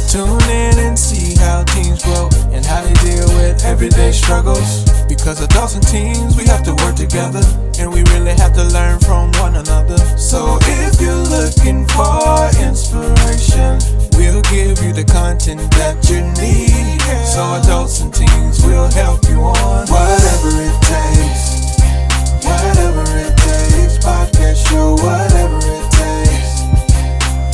Tune in and see how teens grow and how they deal with everyday struggles. Because adults and teens, we have to work together, and we really have to learn from one another. So if you're looking for inspiration, we'll give you the content that you need. So adults and teens will help you on whatever it takes. Whatever it takes, podcast show, whatever it takes.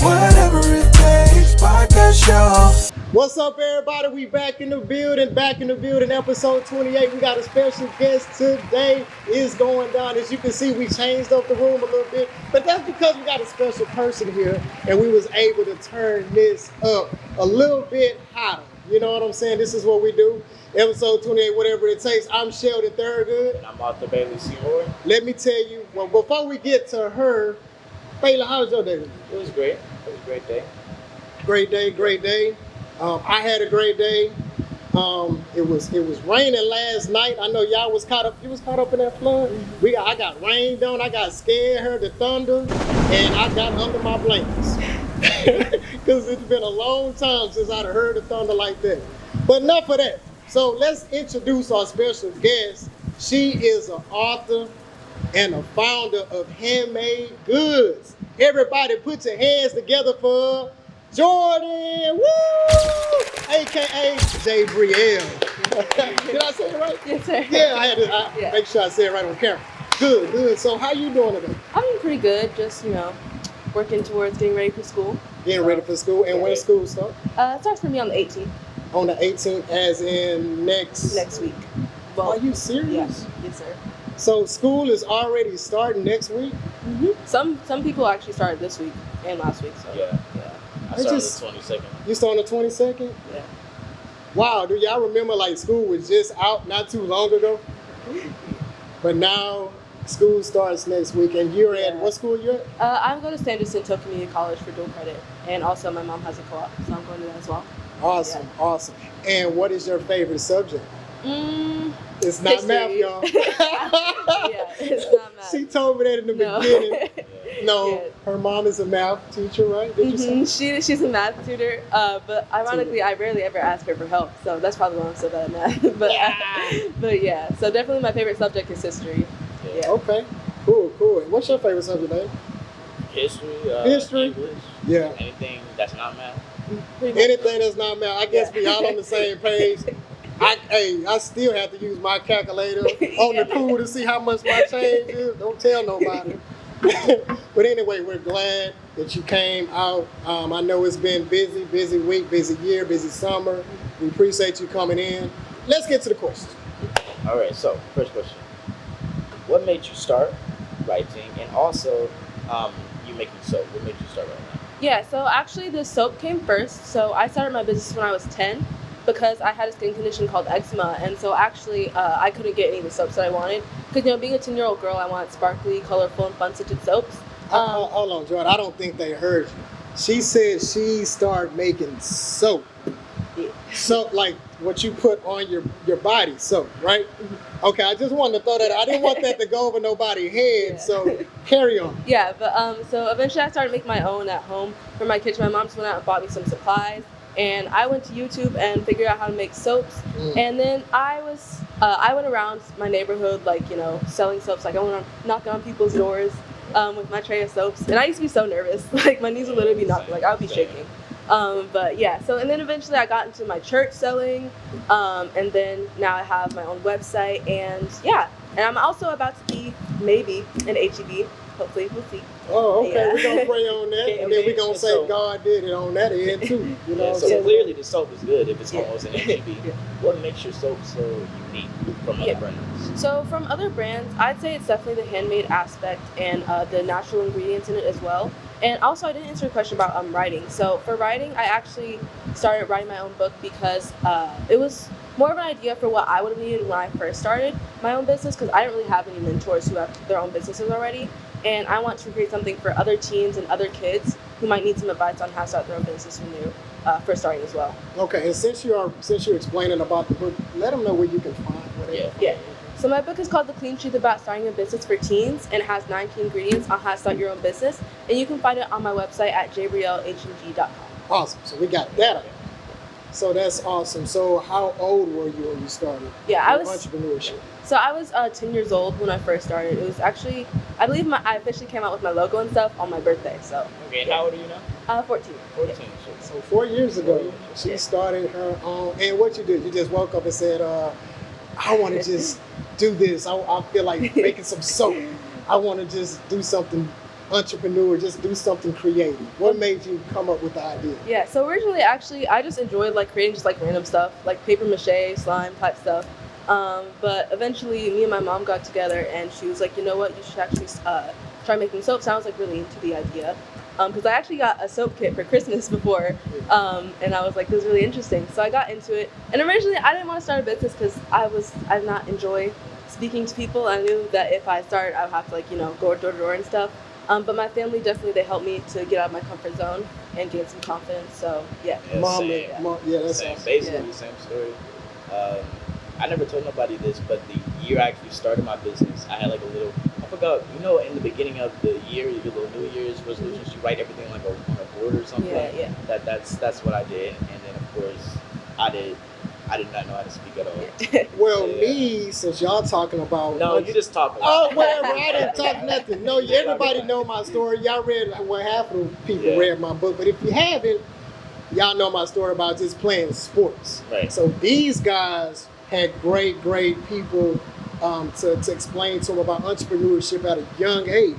Whatever it takes, podcast show. What's up, everybody? We back in the building, episode 28. We got a special guest today. It's going down. As you can see, we changed up the room a little bit, but that's because we got a special person here, and we was able to turn this up a little bit hotter. You know what I'm saying? This is what we do. Episode 28, whatever it takes. I'm Sheldon Thurgood. And I'm Arthur Bailey Seymour. Let me tell you, well, before we get to her, Bailey, how was your day? It was great. It was a great day. Great day. I had a great day. It was raining last night. I know y'all was caught up. You was caught up in that flood. I got rained on. I got scared, heard the thunder, and I got under my blankets because it's been a long time since I'd heard the thunder like that. But enough of that. So let's introduce our special guest. She is an author and a founder of Handmade Goods. Everybody put your hands together for Jordyn, woo! AKA J.Brielle. Did I say it right? Yes, sir. Yeah, I had to make sure I say it right on camera. Good. So how you doing today? I'm doing pretty good. Just, working towards getting ready for school. Getting ready for school. And when school starts? It starts for me on the 18th. On the 18th, as in next week. Well, are you serious? Yes, sir. So school is already starting next week? Mm-hmm. Some people actually started this week and last week. So yeah. I started on the 22nd. You started on the 22nd? Yeah. Wow, do y'all remember like school was just out not too long ago? But now school starts next week, and you're at, what school you're at? I'm going to Sanderson Community College for dual credit, and also my mom has a co-op, so I'm going to that as well. Awesome. And what is your favorite subject? It's not history. math, y'all. Yeah, it's not math. She told me that in the beginning. No, her mom is a math teacher, right? Did you say? She's a math tutor, but ironically, I rarely ever ask her for help, so that's probably why I'm so bad at math. But yeah, so definitely my favorite subject is history. Yeah. Okay, cool. What's your favorite subject, babe? History, English, yeah. Anything that's not math. Anything that's not math. I guess we all on the same page. I still have to use my calculator on the pool to see how much my change is. Don't tell nobody. But anyway, we're glad that you came out. I know it's been busy week, busy year, busy summer. We appreciate you coming in. Let's get to the questions. All right, so first question. What made you start writing, and also you making soap? What made you start writing? Yeah, so actually the soap came first. So I started my business when I was 10 because I had a skin condition called eczema, and so actually I couldn't get any of the soaps that I wanted because being a 10-year-old girl, I wanted sparkly, colorful, and fun-scented soaps. Hold on, Jordyn. I don't think they heard you. She said she started making soap. Yeah. Soap like what you put on your body, soap, right? Okay, I just wanted to throw that out. I didn't want that to go over nobody's head, so carry on. Yeah, but so eventually I started making my own at home for my kitchen. My mom just went out and bought me some supplies, and I went to YouTube and figured out how to make soaps. And then I went around my neighborhood, selling soaps. Like I went knocking on people's doors with my tray of soaps, and I used to be so nervous. Like my knees would literally be knocking. Like I would be shaking. But yeah, so and then eventually I got into my church selling, and then now I have my own website, and I'm also about to be maybe an HEB. Hopefully, we'll see. Oh, okay. Yeah. We're going to pray on that. Okay, and then we're going to say God did it on that end, too. You know so clearly the soap is good if it's almost an HEB. Yeah. What makes your soap so unique from other brands? So from other brands, I'd say it's definitely the handmade aspect and the natural ingredients in it as well. And also, I didn't answer your question about writing. So for writing, I actually started writing my own book because it was more of an idea for what I would have needed when I first started my own business, because I didn't really have any mentors who have their own businesses already. And I want to create something for other teens and other kids who might need some advice on how to start their own business when they're first starting as well. Okay, and since you're explaining about the book, let them know where you can find whatever. Yeah. So my book is called The Clean Truth About Starting a Business for Teens, and it has 9 key ingredients on how to start your own business. And you can find it on my website at jbriellehmg.com. Awesome. So we got that. So that's awesome. So how old were you when you started? Yeah, I your was. entrepreneurship. So I was 10 years old when I first started. It was actually, I believe I officially came out with my logo and stuff on my birthday. So. Okay, how old are you now? 14. 14. So 4 years ago, she started her own. And what you did, you just woke up and said, I want to just do this. I feel like making some soap. I want to just do something entrepreneur, just do something creative. What made you come up with the idea? Yeah, so originally, actually, I just enjoyed like creating just like random stuff, like paper mache, slime type stuff. But eventually, me and my mom got together, and she was like, you know what, you should actually try making soaps. And I was like really into the idea, because I actually got a soap kit for Christmas before, and I was like, this is really interesting. So I got into it, and originally I didn't want to start a business because I did not enjoy speaking to people. I knew that if I started, I would have to like go door to door and stuff. But my family definitely, they helped me to get out of my comfort zone and gain some confidence. So yeah. Mom, that's same. awesome. Basically the same story. I never told nobody this, but the year I actually started my business, I had like a little, I forgot, in the beginning of the year, your little New Year's resolutions, you write everything like on a board or something. Yeah. That's what I did. And then of course I did not know how to speak at all. Well, me, since y'all talking about... No, you just talk about Oh, whatever. I didn't talk nothing. No, everybody know my story. Y'all read, half of the people read my book. But if you haven't, y'all know my story about just playing sports. Right. So these guys had great people to explain to them about entrepreneurship at a young age.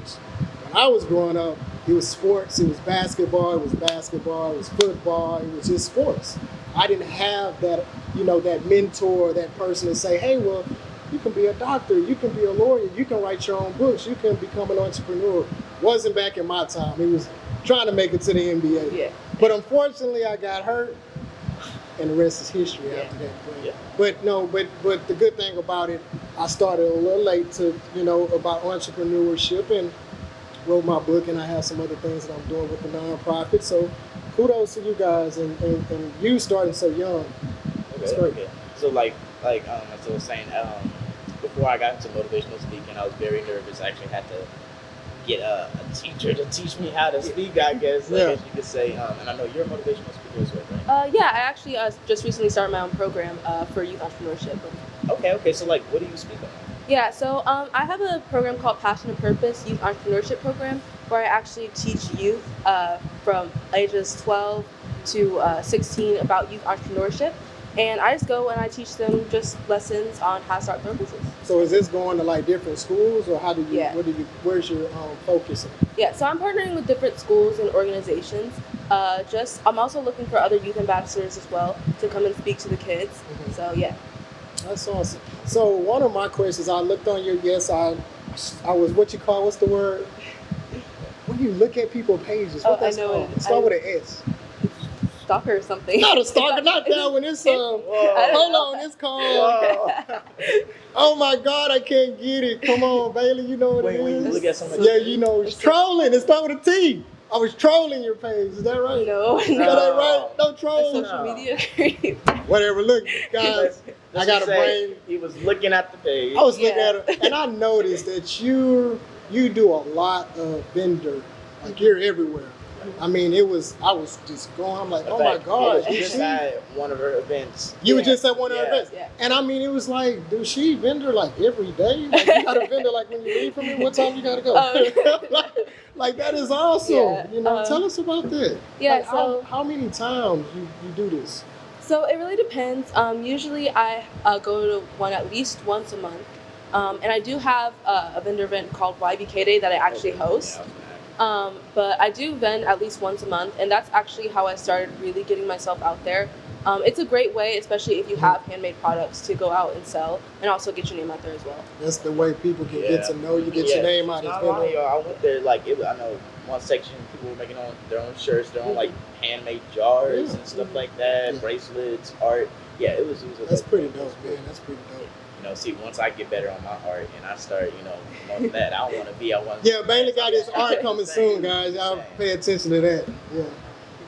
When I was growing up, it was sports, it was basketball, it was football, it was just sports. I didn't have that, that mentor, that person to say, hey, well, you can be a doctor, you can be a lawyer, you can write your own books, you can become an entrepreneur. Wasn't back in my time. It was trying to make it to the NBA. Yeah. But unfortunately, I got hurt, and the rest is history after that. But the good thing about it, I started a little late to, about entrepreneurship and wrote my book, and I have some other things that I'm doing with the nonprofit. So kudos to you guys, and you starting so young. It's great. Okay. So like as I was saying, before I got into motivational speaking, I was very nervous. I actually had to get a teacher to teach me how to speak, I guess you could say. And I know you're a motivational speaker as well, right? Yeah, I actually just recently started my own program for youth entrepreneurship. Okay. So like, what do you speak on? Yeah, so I have a program called Passion and Purpose Youth Entrepreneurship Program, where I actually teach youth from ages 12 to 16 about youth entrepreneurship. And I just go and I teach them just lessons on how to start their business. So is this going to like different schools, or how do you? Yeah. Where's your focus? Yeah, so I'm partnering with different schools and organizations. I'm also looking for other youth ambassadors as well to come and speak to the kids. Mm-hmm. So yeah. That's awesome. So one of my questions, I looked on your I was what's the word? When you look at people's pages, what that's called? Start with an S. Stalker or something. Not a stalker, not that one. It's hold on, it's called. Oh my God, I can't get it. Come on, Bailey, you know what it is. When you look at somebody, it's trolling. It's start with a T. I was trolling your page. Is that right? No. Is that right? No trolling. Social media creep. Whatever. Look, guys, I got a brain. He was looking at the page. I was looking at it, and I noticed that you do a lot of vendor. Like you're everywhere. I mean, I was just going, I'm like, oh my God. You just at one of her events. You were just at one of her events. Yeah. And I mean, it was like, do she vendor like every day? Like you got a vendor like when you leave from me, what time you got to go? like that is awesome. Yeah. Tell us about that. Yeah. Like, So how many times you do this? So it really depends. Usually I go to one at least once a month. And I do have a vendor event called YBK Day that I actually host. But I do vend at least once a month, and that's actually how I started really getting myself out there. It's a great way, especially if you have handmade products, to go out and sell and also get your name out there as well. That's the way people can get to know you, get your name out. I went there, I know one section, people were making their own shirts, their own handmade jars and stuff like that, bracelets, art. Yeah, it was That's pretty dope, man. That's pretty dope. See, once I get better on my art and I start, promoting that, I want to be. Bailey got his art coming soon, guys. Y'all pay attention to that. Yeah. Yes,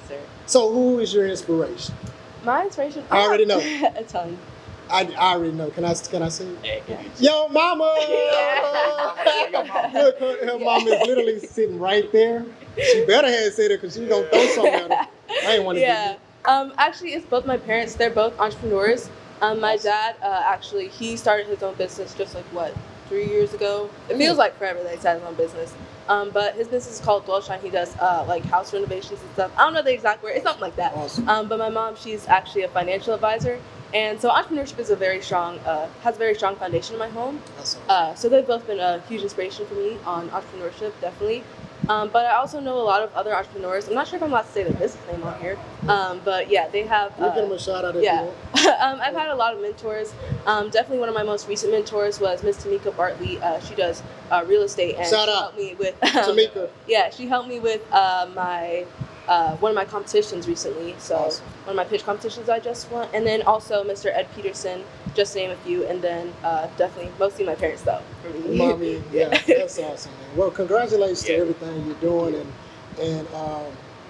sir. So, who is your inspiration? My inspiration? I already know. A ton. I already know. Can I say it? Yeah. Yo, mama! Look, her mama is literally sitting right there. She better have said it because she's going to throw something at her. I ain't want to Actually, it's both my parents. They're both entrepreneurs. My dad, actually, he started his own business just like, 3 years ago? It feels like forever that he started his own business. But his business is called Shine. He does like house renovations and stuff. I don't know the exact word. It's something like that. Awesome. But my mom, she's actually a financial advisor. And so entrepreneurship is has a very strong foundation in my home. So they've both been a huge inspiration for me on entrepreneurship, definitely. But I also know a lot of other entrepreneurs. I'm not sure if I'm allowed to say their business name on here. But yeah, they have. We'll give them a shout out if you want. I've had a lot of mentors. Definitely one of my most recent mentors was Miss Tamika Bartley. She does real estate, and shout she out helped me with Tamika. Yeah, she helped me with my one of my competitions recently. So Awesome. One of my pitch competitions I just won, and then also Mr. Ed Peterson, just to name a few, and then definitely mostly my parents though. For me. Mommy, yeah, that's awesome, man. Well, congratulations to everything you're doing and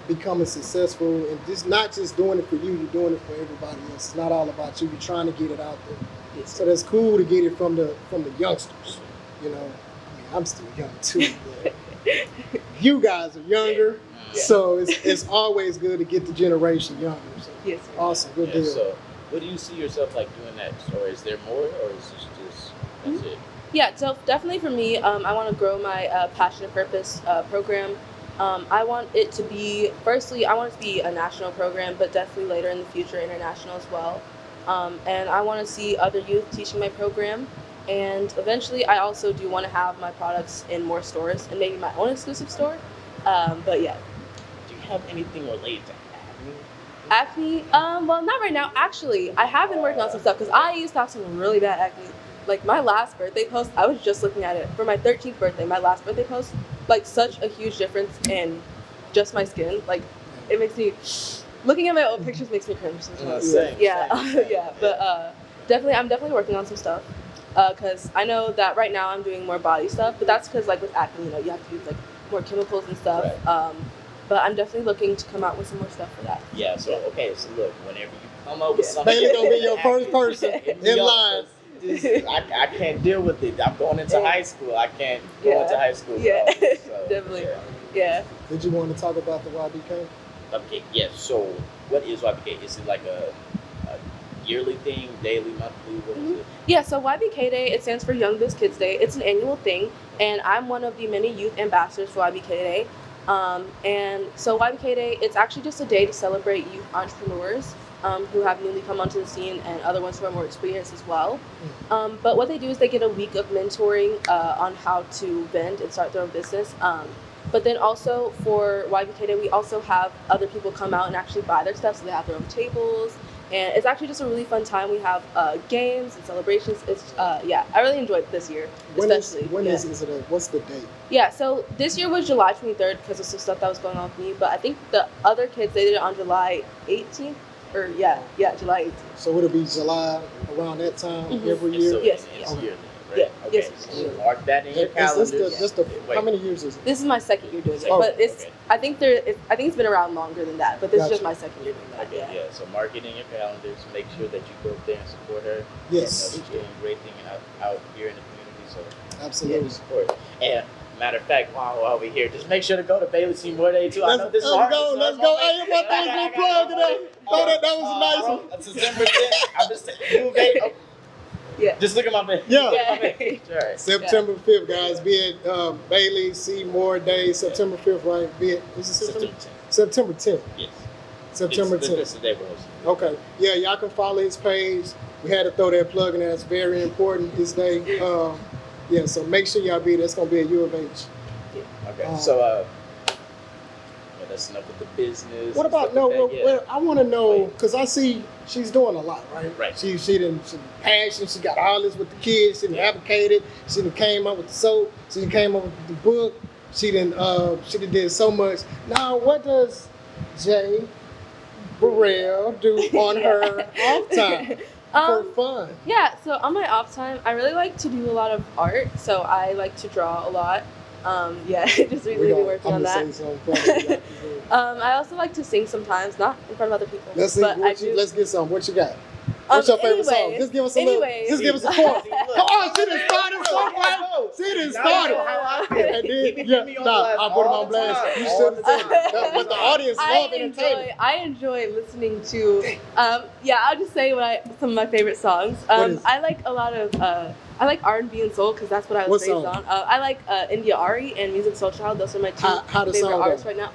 becoming successful, and just not just doing it for you, you're doing it for everybody else. It's not all about you. You're trying to get it out there. Yes. So that's cool to get it from the youngsters. You know, I mean, I'm still young too, but you guys are younger. Yeah. So it's always good to get the generation younger. So. Yes. Awesome, good deal. So, what do you see yourself like doing next, or is there more, or is this just that's it? Yeah, so definitely for me, I want to grow my Passion and Purpose program. I want it to be, firstly, I want it to be a national program, but definitely later in the future, international as well. And I want to see other youth teaching my program. And eventually, I also do want to have my products in more stores and maybe my own exclusive store. But yeah. Do you have anything related to Acne? Well, not right now. Actually, I have been working on some stuff because I used to have some really bad acne. Like my last birthday post, I was just looking at it. For my 13th birthday, my last birthday post, like such a huge difference in just my skin. Like it makes me, looking at my old pictures makes me cringe sometimes. Same. Yeah. But definitely, I'm definitely working on some stuff. Because I know that right now I'm doing more body stuff, but that's because like with acne, you know, you have to use like more chemicals and stuff. Right. But I'm definitely looking to come out with some more stuff for that. Yeah. So okay. So look, whenever you come up with something, Bailey gonna be your first person in line. I can't deal with it. I'm going into high school. I can't go into high school. Yeah, without it, so, definitely. Yeah. Did you want to talk about the YBK? YBK. Yes. So what is YBK? Is it like a yearly thing, daily, monthly? What is it? Yeah, so YBK Day, it stands for Young Biz Kids Day. It's an annual thing, and I'm one of the many youth ambassadors for YBK Day. And so YBK Day, it's actually just a day to celebrate youth entrepreneurs who have newly come onto the scene and other ones who are more experienced as well. But what they do is they get a week of mentoring on how to vend and start their own business. But then also for YBK Day, we also have other people come out and actually buy their stuff, so they have their own tables. And it's actually just a really fun time. We have games and celebrations. It's I really enjoyed it this year, especially. What's the date? Yeah, so this year was July 23rd because of some stuff that was going on with me. But I think the other kids, they did it on July 18th. Or July 18th. So it'll be July around that time every year? So Yes. It's yearly, right? Yeah. Okay. Yes. So mark that in your calendar. How many years is it? This is my second year doing it, Oh, but it's. okay. I think it's been around longer than that, but this is just Gotcha. my second year doing that. Okay, yeah. So mark it in your calendars. Make sure that you go up there and support her. Yes. You know, she's doing a great thing out here in the community. So Absolutely. support. And matter of fact, while we're here, just make sure to go to Bailey Seymour Day too. I know this is hard. Let's go. Hey, I'm about to go plug it up. That was a nice one. That's September 10th. I'm just saying, Bailey. Yeah. Just look at my page. Yeah. Look at my page. All right. September 5th, guys. Be it Bailey Seymour Day, September 5th, right? Be it, is it September 10th? September 10th. Yes. September It's 10th. the day we're hosting. Okay. Yeah, y'all can follow his page. We had to throw that plug in there. It's very important this day. Yeah, so make sure y'all be there. It's going to be at U of H. Okay. So, that's enough with the business. What about, I want to know, because I see she's doing a lot, right? Right. She passionate. She got all this with the kids. She done advocated. She done came up with the soap. She done came up with the book. She done did so much. Now, what does J.Brielle do on her off time for fun? Yeah, so on my off time, I really like to do a lot of art. So I like to draw a lot. Just recently been working on that. I also like to sing sometimes, not in front of other people. Let's get some. What you got? What's your favorite song? Just give us a chorus. Oh, she done started somewhere. She done started. And then, I put him on blast. You should have said that. But the audience love entertainment. I enjoy listening to, I'll just say some of my favorite songs. I like a lot of, I like R&B and soul because that's what I was raised on. I like India Ari and Music Soul Child. Those are my two favorite artists right now.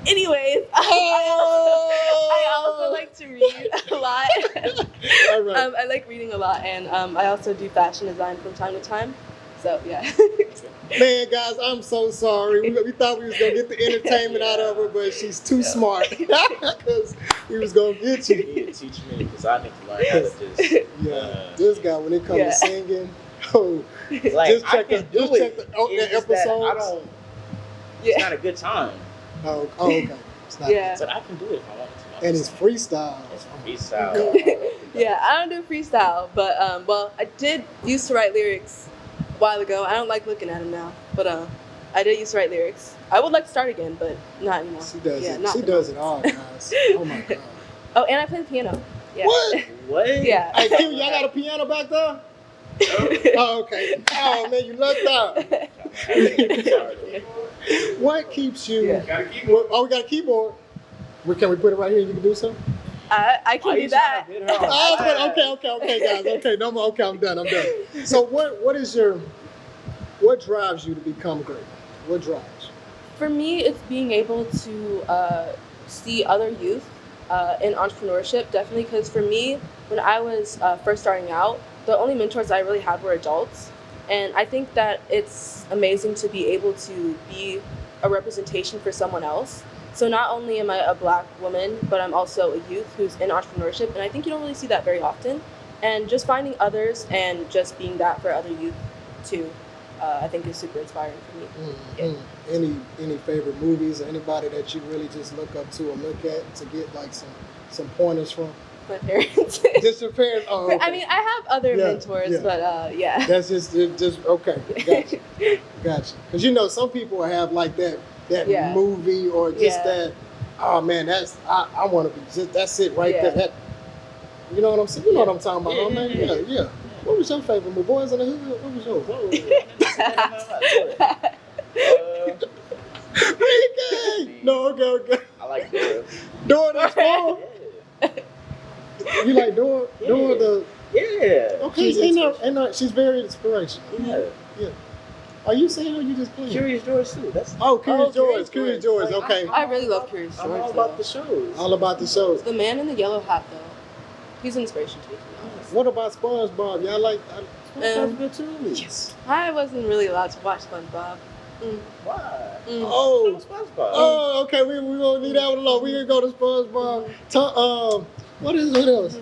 Anyways, I also like to read a lot. All right. I like reading a lot, and I also do fashion design from time to time. So, yeah. Man, guys, I'm so sorry. We thought we was going to get the entertainment out of her, but she's too smart. Because we was going to get you. You need to teach me because I need to learn how to just... this guy, when it comes to singing, like, just check the episodes. It's not a good time. Oh, okay. It's not But I can do it if I want to. And it's freestyle. It's freestyle. Yeah, I don't do freestyle, but I did used to write lyrics a while ago. I don't like looking at them now, but I did used to write lyrics. I would like to start again, but not anymore. She does it. She does it all, guys. Oh my god. Oh, and I play the piano. Yeah. What? Yeah. Hey, Q, y'all got a piano back there? Oh, okay. Oh man, you lucked out. What keeps you? Got a keyboard. Oh, we got a keyboard. Can we put it right here and you can do something? I can do that. Okay, guys. Okay, no more. Okay, I'm done. So what drives you to become great? What drives you? For me, it's being able to see other youth in entrepreneurship, definitely, because for me, when I was first starting out, the only mentors I really had were adults. And I think that it's amazing to be able to be a representation for someone else. So not only am I a Black woman, but I'm also a youth who's in entrepreneurship. And I think you don't really see that very often. And just finding others and just being that for other youth too, I think is super inspiring for me. Mm-hmm. Any favorite movies or anybody that you really just look up to or look at to get like some pointers from? My parents. Just your parents? Oh, okay. I mean, I have other mentors, but yeah. That's just okay. Gotcha. Because some people have like that movie or just that. Oh man, I want to be. That's it right there. That, you know what I'm saying? You know what I'm talking about, huh, man? Yeah. What was your favorite movie? Boys in the Hood. What was yours? No, okay. I like Dora. Dora the Explorer. You like Dora? Yeah. Dora the... Yeah. Okay, she's very inspirational. Yeah. Are you saying or you just playing? Curious George too. Curious George. Okay. I really love Curious George. I'm all about the shows. All about the shows. The man in the yellow hat, though, he's an inspiration to me. What about SpongeBob? Y'all like... SpongeBob's good too. Yes. I wasn't really allowed to watch SpongeBob. Why? Oh, SpongeBob. Oh, okay. We gonna leave that one alone. We gonna go to SpongeBob. What else?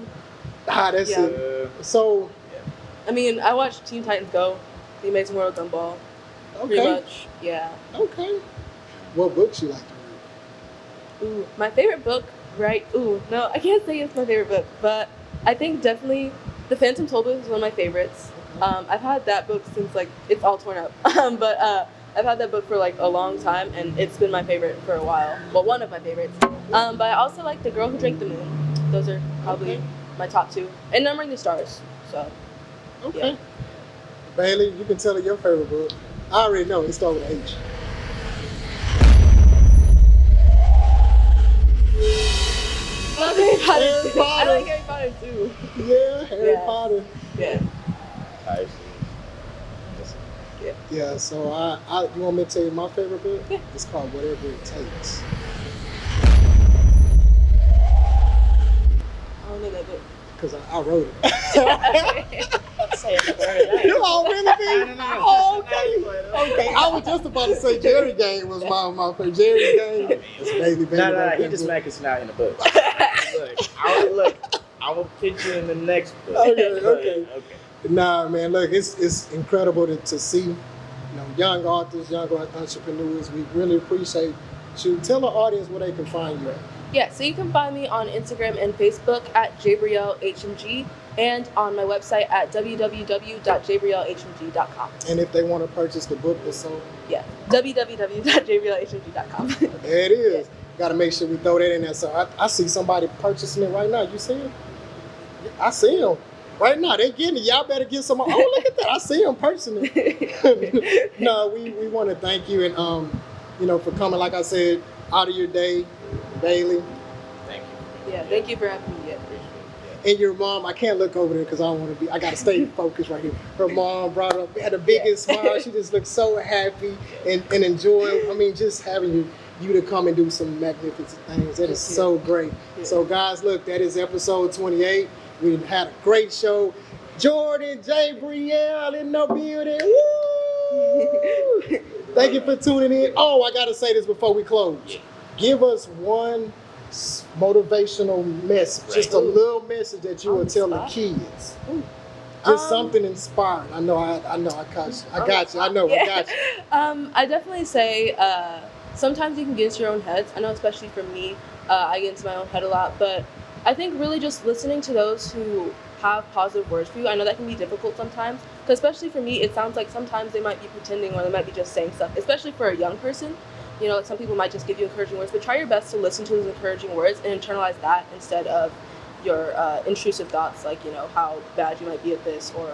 That's it. So, I mean, I watched Teen Titans Go, The Amazing World of Gumball. Pretty much, yeah. Okay. What books you like to read? Ooh, my favorite book, Wright. Ooh, no, I can't say it's my favorite book, but I think definitely The Phantom Tollbooth is one of my favorites. I've had that book since it's all torn up, but I've had that book for a long time, and it's been my favorite for a while. Well, one of my favorites. But I also like The Girl Who Drank the Moon. Those are probably my top two, and Numbering the Stars. So. Okay. Yeah. Bailey, you can tell her your favorite book. I already know. It starts with H. I love Harry Potter. Harry Potter. I like Harry Potter too. Yeah, Harry Potter. Yeah. Yeah, so you want me to tell you my favorite book? Yeah. It's called Whatever It Takes. I don't know that book. Because I wrote it. You all really? Oh, okay. I was just about to say Jerry Game was my favorite. Jerry Game. Baby. No, he just made us not in the book. I will pitch you in the next book. Okay. Nah, man, look, it's incredible to see, young authors, young entrepreneurs. We really appreciate you. Tell the audience where they can find you at. Yeah, so you can find me on Instagram and Facebook at J.Brielle HMG and on my website at www.jbriellehmg.com. And if they want to purchase the book or so? Yeah, www.jbriellehmg.com. There it is. Yeah. Got to make sure we throw that in there. So I see somebody purchasing it right now. You see him? I see him. Right now, they getting it. Y'all better get some. Oh, look at that. I see them personally. No, we want to thank you and, for coming, like I said, out of your day, daily. Thank you. Yeah, thank you for having me. And your mom, I can't look over there because I don't want to be, I got to stay focused right here. Her mom brought up, had the biggest smile. She just looked so happy and enjoying, just having you to come and do some magnificent things. That is so great. Yeah. So guys, look, that is episode 28. We had a great show. Jordyn, J.Brielle in the building. Woo! Thank you for tuning in. Oh, I got to say this before we close. Yeah. Give us one motivational message, just a little message that you will tell the kids. Just something inspiring. I know I got you. I got you. I definitely say sometimes you can get into your own heads. I know, especially for me, I get into my own head a lot, but I think really just listening to those who have positive words for you. I know that can be difficult sometimes, because especially for me, it sounds like sometimes they might be pretending or they might be just saying stuff, especially for a young person. Like some people might just give you encouraging words, but try your best to listen to those encouraging words and internalize that instead of your intrusive thoughts, like, how bad you might be at this or,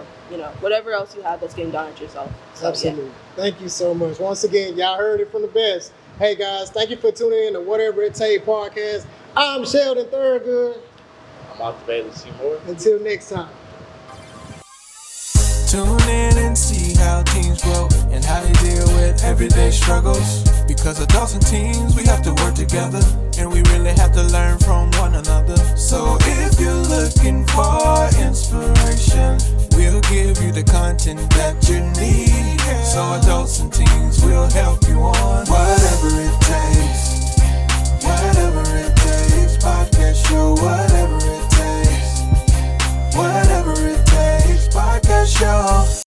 whatever else you have that's getting done at yourself. So, absolutely. Yeah. Thank you so much. Once again, y'all heard it from the best. Hey guys, thank you for tuning in to Whatever It Takes podcast. I'm Sheldon Thurgood. I'm Watevaittakes. See more. Until next time. Tune in and see how teens grow and how they deal with everyday struggles. Because adults and teens, we have to work together, and we really have to learn from one another. So if you're looking for inspiration, we'll give you the content that you need. So adults and teens will help you on whatever it takes. Whatever it takes, podcast show, whatever it takes. Whatever it takes, podcast show.